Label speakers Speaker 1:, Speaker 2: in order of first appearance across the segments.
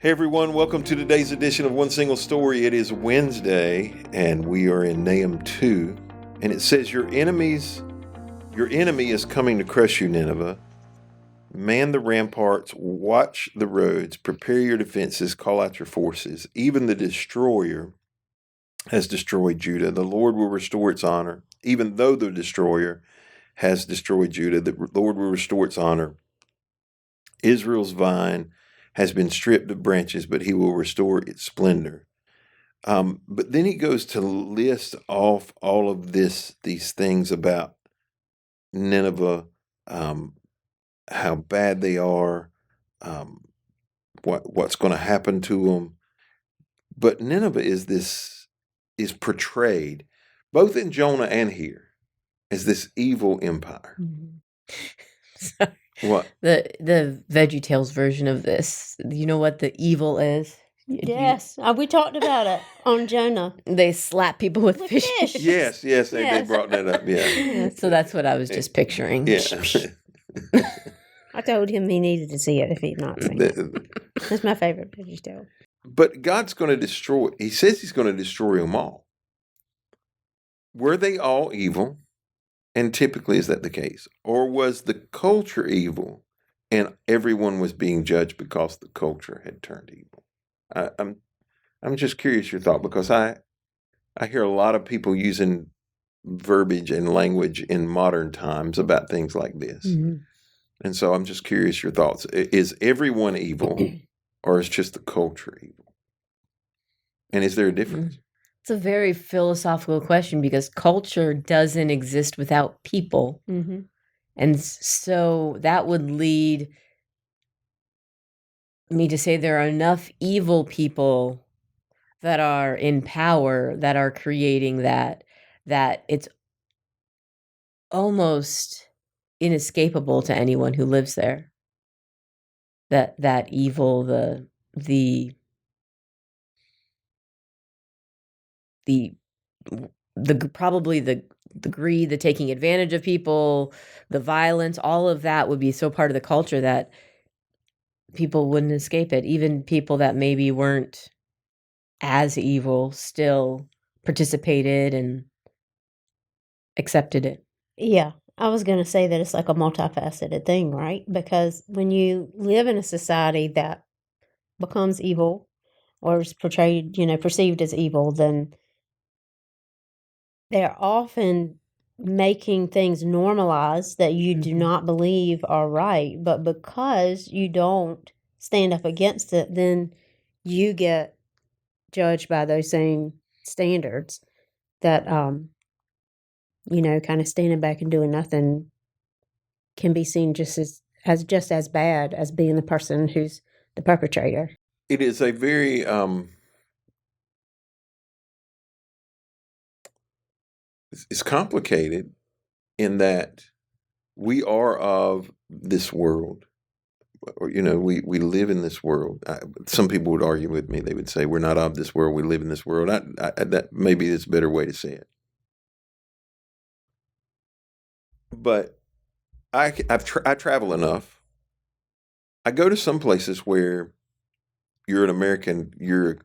Speaker 1: Hey everyone, welcome to today's edition of One Single Story. It is Wednesday, and we are in Nahum 2, and it says, your enemy is coming to crush you, Nineveh. Man the ramparts, watch the roads, prepare your defenses, call out your forces. Even the destroyer has destroyed Judah. The Lord will restore its honor. Even though the destroyer has destroyed Judah, the Lord will restore its honor. Israel's vine has been stripped of branches, but he will restore its splendor. But then he goes to list off all of these things about Nineveh, how bad they are, what's going to happen to them. But Nineveh is portrayed both in Jonah and here as this evil empire.
Speaker 2: Mm-hmm.
Speaker 1: What?
Speaker 2: The VeggieTales version of this. You know what the evil is?
Speaker 3: Yes, we talked about it on Jonah.
Speaker 2: They slap people with fish.
Speaker 1: Yes, they brought that up. Yeah.
Speaker 2: So that's what I was just picturing.
Speaker 1: Yeah.
Speaker 3: I told him he needed to see it if he'd not seen it. That's my favorite VeggieTale.
Speaker 1: But God's going to destroy. He says He's going to destroy them all. Were they all evil? And typically, is that the case? Or was the culture evil and everyone was being judged because the culture had turned evil? I'm just curious your thought, because I hear a lot of people using verbiage and language in modern times about things like this.
Speaker 2: Mm-hmm.
Speaker 1: And so I'm just curious your thoughts. Is everyone evil or is just the culture evil? And is there a difference?
Speaker 2: It's a very philosophical question because culture doesn't exist without people.
Speaker 3: Mm-hmm.
Speaker 2: And so that would lead me to say there are enough evil people that are in power that are creating that it's almost inescapable to anyone who lives there. That evil, the probably the greed, the taking advantage of people, the violence, all of that would be so part of the culture that people wouldn't escape it. Even people that maybe weren't as evil still participated and accepted it.
Speaker 3: Yeah, I was going to say that it's like a multifaceted thing, right? Because when you live in a society that becomes evil or is portrayed, perceived as evil, then they're often making things normalized that you do not believe are right. But because you don't stand up against it, then you get judged by those same standards that, kind of standing back and doing nothing can be seen just as bad as being the person who's the perpetrator.
Speaker 1: It is a very it's complicated in that we are of this world. Or, we live in this world. Some people would argue with me. They would say we're not of this world. We live in this world. That maybe is a better way to say it. But I travel enough. I go to some places where you're an American. You're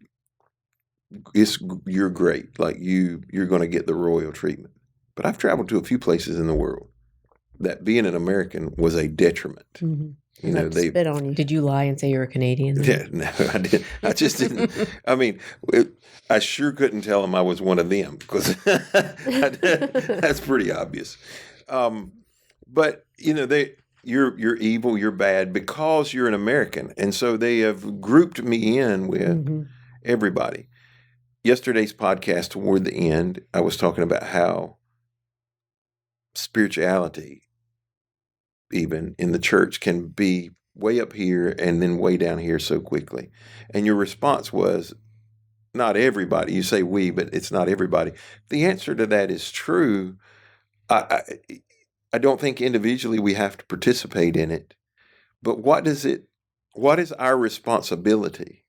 Speaker 1: great. Like you're going to get the royal treatment. But I've traveled to a few places in the world that being an American was a detriment.
Speaker 3: Mm-hmm.
Speaker 1: They
Speaker 3: spit on you.
Speaker 2: Did you lie and say you're a Canadian?
Speaker 1: Yeah, no, I did. I just didn't. I mean, I sure couldn't tell them I was one of them because that's pretty obvious. But you're evil, you're bad because you're an American, and so they have grouped me in with everybody. Yesterday's podcast, toward the end, I was talking about how spirituality, even in the church, can be way up here and then way down here so quickly. And your response was, not everybody. You say we, but it's not everybody. The answer to that is true. I don't think individually we have to participate in it. But what is our responsibility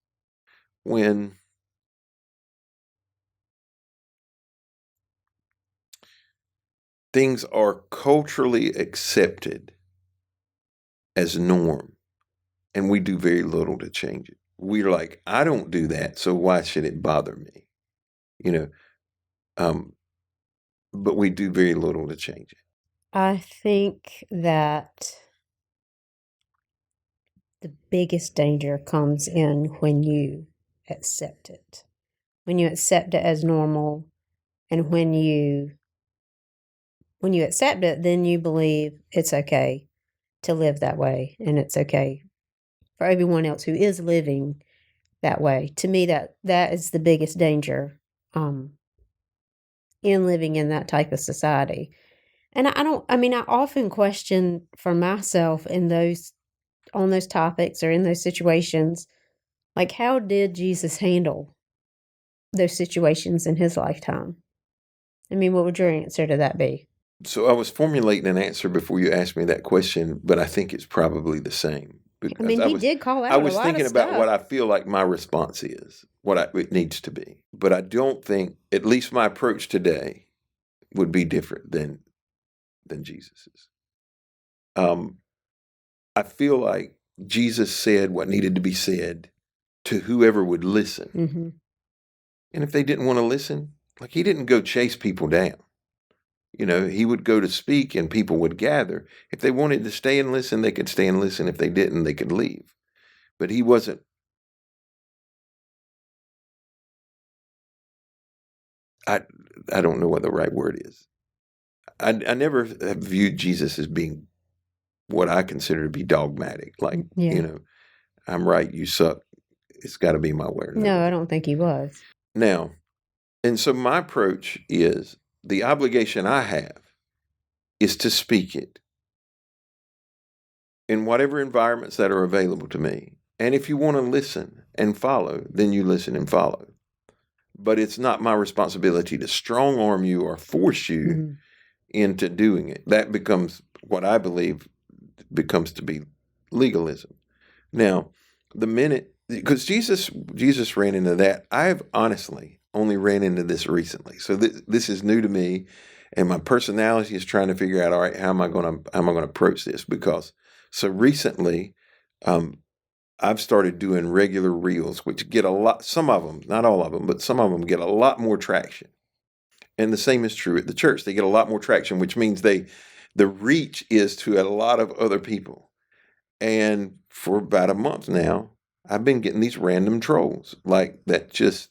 Speaker 1: when things are culturally accepted as norm and we do very little to change it? we're like, I don't do that, so why should it bother me? But we do very little to change it.
Speaker 3: I think that the biggest danger comes in when you accept it. When you accept it as normal, and when you accept it, then you believe it's okay to live that way, and it's okay for everyone else who is living that way. To me, that is the biggest danger in living in that type of society. And I often question for myself on those topics or in those situations, like, how did Jesus handle those situations in his lifetime? I mean, what would your answer to that be?
Speaker 1: So I was formulating an answer before you asked me that question, but I think it's probably the same.
Speaker 3: I mean, he did call out
Speaker 1: I was
Speaker 3: a lot
Speaker 1: thinking
Speaker 3: of
Speaker 1: about
Speaker 3: stuff.
Speaker 1: what I feel like my response is, it needs to be. But I don't think, at least my approach today, would be different than Jesus's. I feel like Jesus said what needed to be said to whoever would listen.
Speaker 3: Mm-hmm.
Speaker 1: And if they didn't want to listen, like, he didn't go chase people down. He would go to speak and people would gather. If they wanted to stay and listen, they could stay and listen. If they didn't, they could leave. But he wasn't. I don't know what the right word is. I never have viewed Jesus as being what I consider to be dogmatic. Like,
Speaker 3: Yeah.
Speaker 1: I'm right, you suck. It's got to be my way.
Speaker 3: No, I don't think he was.
Speaker 1: Now, and so my approach is, the obligation I have is to speak it in whatever environments that are available to me. And if you want to listen and follow, then you listen and follow. But it's not my responsibility to strong arm you or force you into doing it. That becomes, what I believe becomes to be legalism. Now, the minute, because Jesus ran into that. I've honestly only ran into this recently. So this is new to me, and my personality is trying to figure out, all right, how am I going to approach this? Because so recently, I've started doing regular reels, which get a lot, some of them, not all of them, but some of them get a lot more traction. And the same is true at the church. They get a lot more traction, which means the reach is to a lot of other people. And for about a month now, I've been getting these random trolls like that just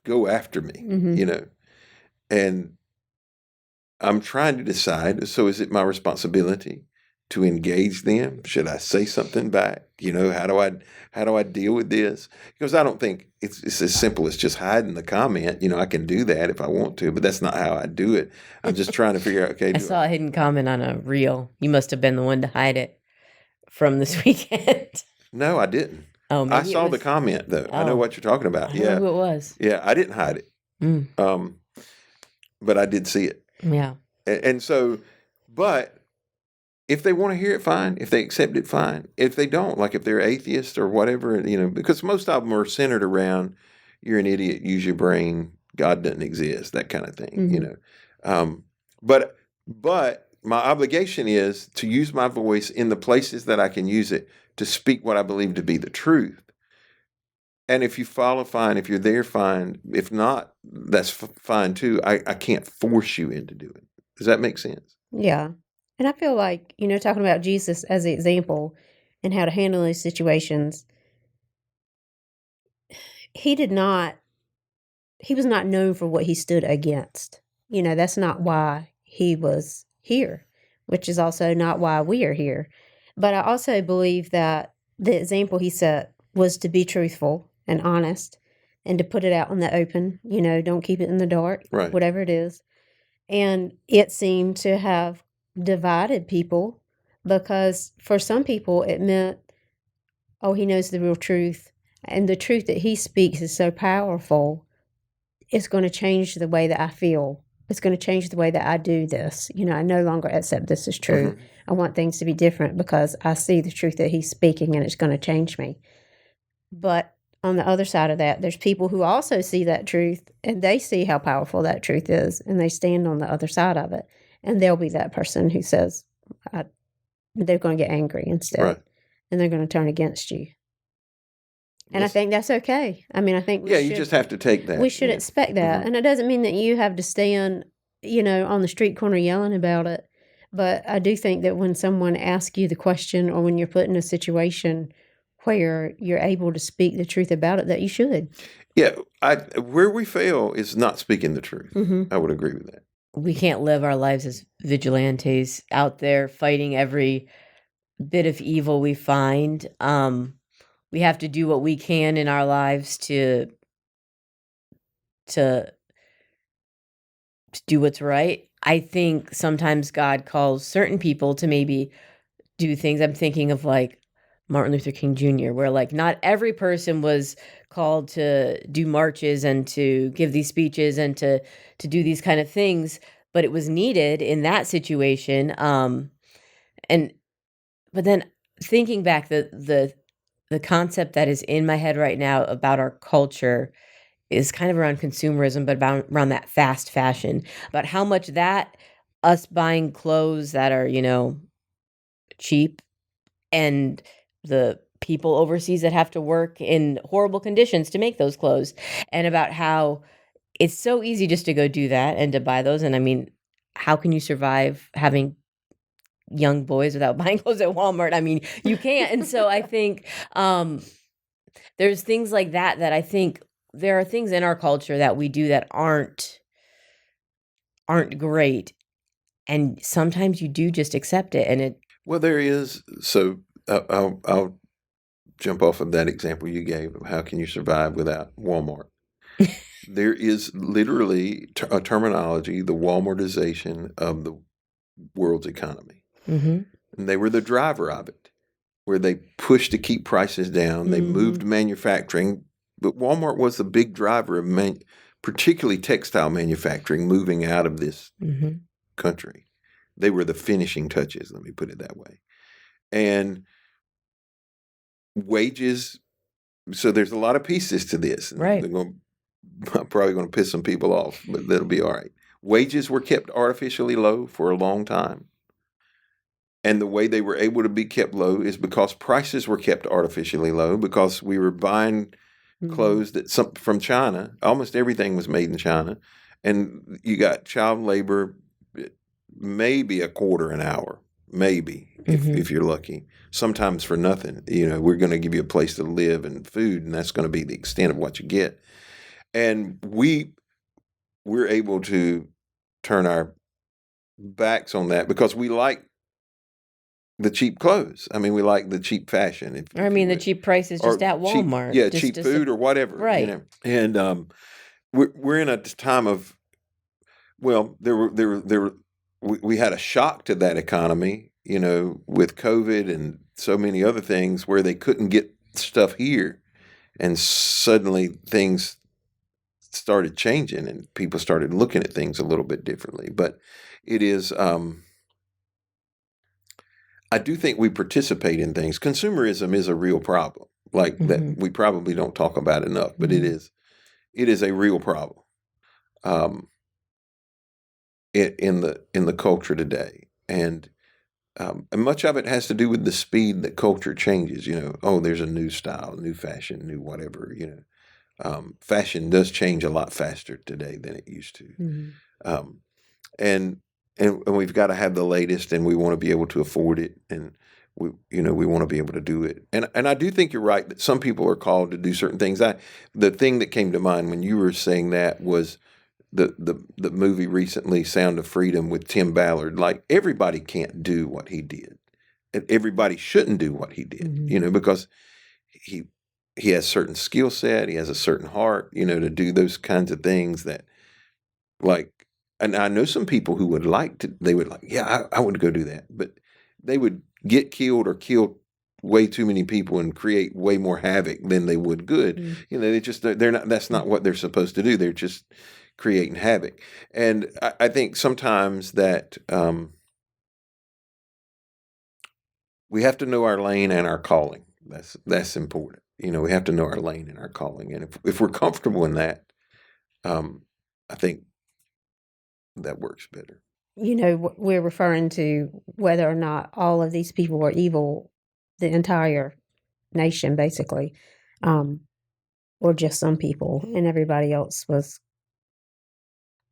Speaker 1: go after me, and I'm trying to decide. So is it my responsibility to engage them? Should I say something back? How do I deal with this? Because I don't think it's as simple as just hiding the comment. I can do that if I want to, but that's not how I do it. I'm just trying to figure out, okay.
Speaker 2: I saw a hidden comment on a reel. You must have been the one to hide it from this weekend.
Speaker 1: No, I didn't.
Speaker 2: Oh, maybe
Speaker 1: I saw the comment though. I know what you're talking about.
Speaker 2: I don't know who it was.
Speaker 1: Yeah, I didn't hide it. But I did see it.
Speaker 2: Yeah.
Speaker 1: And so, but if they want to hear it, fine. If they accept it, fine. If they don't, like if they're atheists or whatever, because most of them are centered around, you're an idiot, use your brain, God doesn't exist, that kind of thing, But my obligation is to use my voice in the places that I can use it to speak what I believe to be the truth. And if you follow, fine. If you're there, fine. If not, that's fine too. I can't force you into doing it. Does that make sense?
Speaker 3: Yeah. And I feel like, talking about Jesus as the example and how to handle these situations, he was not known for what he stood against. That's not why he was here, which is also not why we are here. But I also believe that the example he set was to be truthful and honest and to put it out in the open, don't keep it in the dark,
Speaker 1: right,
Speaker 3: whatever it is. And it seemed to have divided people, because for some people it meant, oh, he knows the real truth. And the truth that he speaks is so powerful, it's going to change the way that I feel. It's going to change the way that I do this. I no longer accept this as true.
Speaker 1: Mm-hmm.
Speaker 3: I want things to be different because I see the truth that he's speaking, and it's going to change me. But on the other side of that, there's people who also see that truth, and they see how powerful that truth is, and they stand on the other side of it. And they'll be that person who says, they're going to get angry instead.
Speaker 1: Right.
Speaker 3: and they're going to turn against you. And I
Speaker 1: Yes.
Speaker 3: think that's okay. I mean, I think we
Speaker 1: Yeah,
Speaker 3: should,
Speaker 1: you just have to take that.
Speaker 3: we should
Speaker 1: Yeah.
Speaker 3: expect that.
Speaker 1: Mhm.
Speaker 3: And it doesn't mean that you have to stand, on the street corner yelling about it. But I do think that when someone asks you the question, or when you're put in a situation where you're able to speak the truth about it, that you should.
Speaker 1: Yeah, where we fail is not speaking the truth. I would agree with that.
Speaker 2: We can't live our lives as vigilantes out there fighting every bit of evil we find. We have to do what we can in our lives to do what's right. I think sometimes God calls certain people to maybe do things. I'm thinking of like Martin Luther King Jr., where like not every person was called to do marches and to give these speeches and to do these kind of things, but it was needed in that situation. And but then thinking back, the concept that is in my head right now about our culture is kind of around consumerism, but around that fast fashion, about how much that us buying clothes that are, cheap, and the people overseas that have to work in horrible conditions to make those clothes, and about how it's so easy just to go do that and to buy those. And I mean, how can you survive having young boys without buying clothes at Walmart? I mean, you can't. And so I think there's things like that I think there are things in our culture that we do that aren't great, and sometimes you do just accept it, and it
Speaker 1: Well, there is. So I'll jump off of that example you gave of how can you survive without Walmart. There is literally a terminology, the Walmartization of the world's economy.
Speaker 2: Mhm.
Speaker 1: And they were the driver of it, where they pushed to keep prices down. They moved manufacturing, but Walmart was the big driver of particularly textile manufacturing moving out of this
Speaker 2: Mhm.
Speaker 1: country. They were the finishing touches, let me put it that way. And wages, so there's a lot of pieces to this. And
Speaker 2: Right.
Speaker 1: I'm probably going to piss some people off, but that'll be all right. Wages were kept artificially low for a long time. And the way they were able to be kept low is because prices were kept artificially low, because we were buying clothes from China. Almost everything was made in China. And you got child labor, maybe a quarter an hour, maybe, if you're lucky. Sometimes for nothing. We're going to give you a place to live and food, and that's going to be the extent of what you get. And we're able to turn our backs on that because we like the cheap clothes. I mean, we like the cheap fashion.
Speaker 2: I mean, the cheap prices just at Walmart.
Speaker 1: Cheap food or whatever.
Speaker 2: Right.
Speaker 1: And we're in a time of, well, we had a shock to that economy, with COVID and so many other things where they couldn't get stuff here, and suddenly things started changing and people started looking at things a little bit differently. But it is. I do think we participate in things. Consumerism is a real problem, like that we probably don't talk about enough, but it is a real problem in the culture today, and much of it has to do with the speed that culture changes. Oh, there's a new style, new fashion, new whatever. Fashion does change a lot faster today than it used to, and we've got to have the latest, and we want to be able to afford it, and we want to be able to do it. And I do think you're right that some people are called to do certain things. The thing that came to mind when you were saying that was the movie recently, Sound of Freedom, with Tim Ballard. Like, everybody can't do what he did, and everybody shouldn't do what he did. Because he has certain skill set, he has a certain heart, to do those kinds of things that, like. And I know some people who would yeah, I would go do that. But they would get killed or kill way too many people and create way more havoc than they would good. They're not, that's not what they're supposed to do. They're just creating havoc. And I think sometimes that we have to know our lane and our calling. That's important. We have to know our lane and our calling. And if we're comfortable in that, I think that works better.
Speaker 3: We're referring to whether or not all of these people are evil the entire nation, basically, or just some people, and everybody else was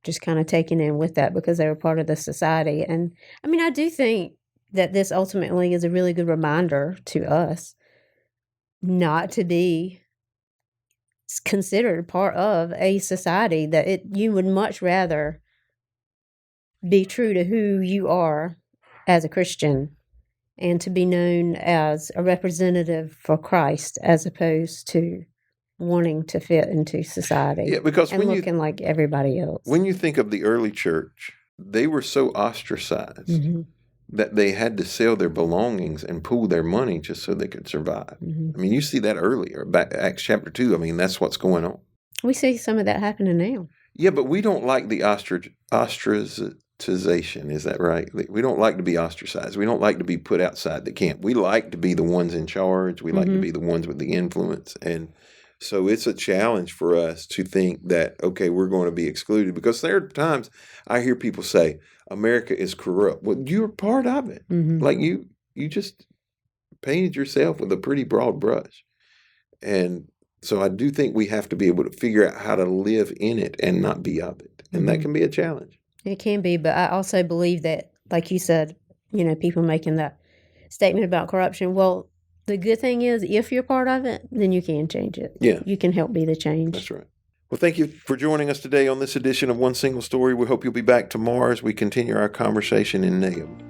Speaker 3: just kind of taken in with that because they were part of the society. And I mean, I do think that this ultimately is a really good reminder to us not to be considered part of a society that you would much rather be true to who you are as a Christian and to be known as a representative for Christ as opposed to wanting to fit into society.
Speaker 1: Yeah, because
Speaker 3: and looking like everybody else.
Speaker 1: When you think of the early church, they were so ostracized
Speaker 3: Mm-hmm.
Speaker 1: that they had to sell their belongings and pool their money just so they could survive.
Speaker 3: Mm-hmm.
Speaker 1: I mean, you see that earlier, back Acts chapter 2. I mean, that's what's going on.
Speaker 3: We see some of that happening now.
Speaker 1: Yeah, but we don't like the ostracization. Is that right? We don't like to be ostracized. We don't like to be put outside the camp. We like to be the ones in charge. We like to be the ones with the influence. And so it's a challenge for us to think that, okay, we're going to be excluded, because there are times I hear people say, America is corrupt. Well, you're part of it.
Speaker 3: Mm-hmm.
Speaker 1: Like you just painted yourself with a pretty broad brush. And so I do think we have to be able to figure out how to live in it and not be of it. And that can be a challenge.
Speaker 3: It can be, but I also believe that, like you said, people making that statement about corruption. Well, the good thing is, if you're part of it, then you can change it.
Speaker 1: Yeah.
Speaker 3: You can help be the change.
Speaker 1: That's right. Well, thank you for joining us today on this edition of One Single Story. We hope you'll be back tomorrow as we continue our conversation in Nahum.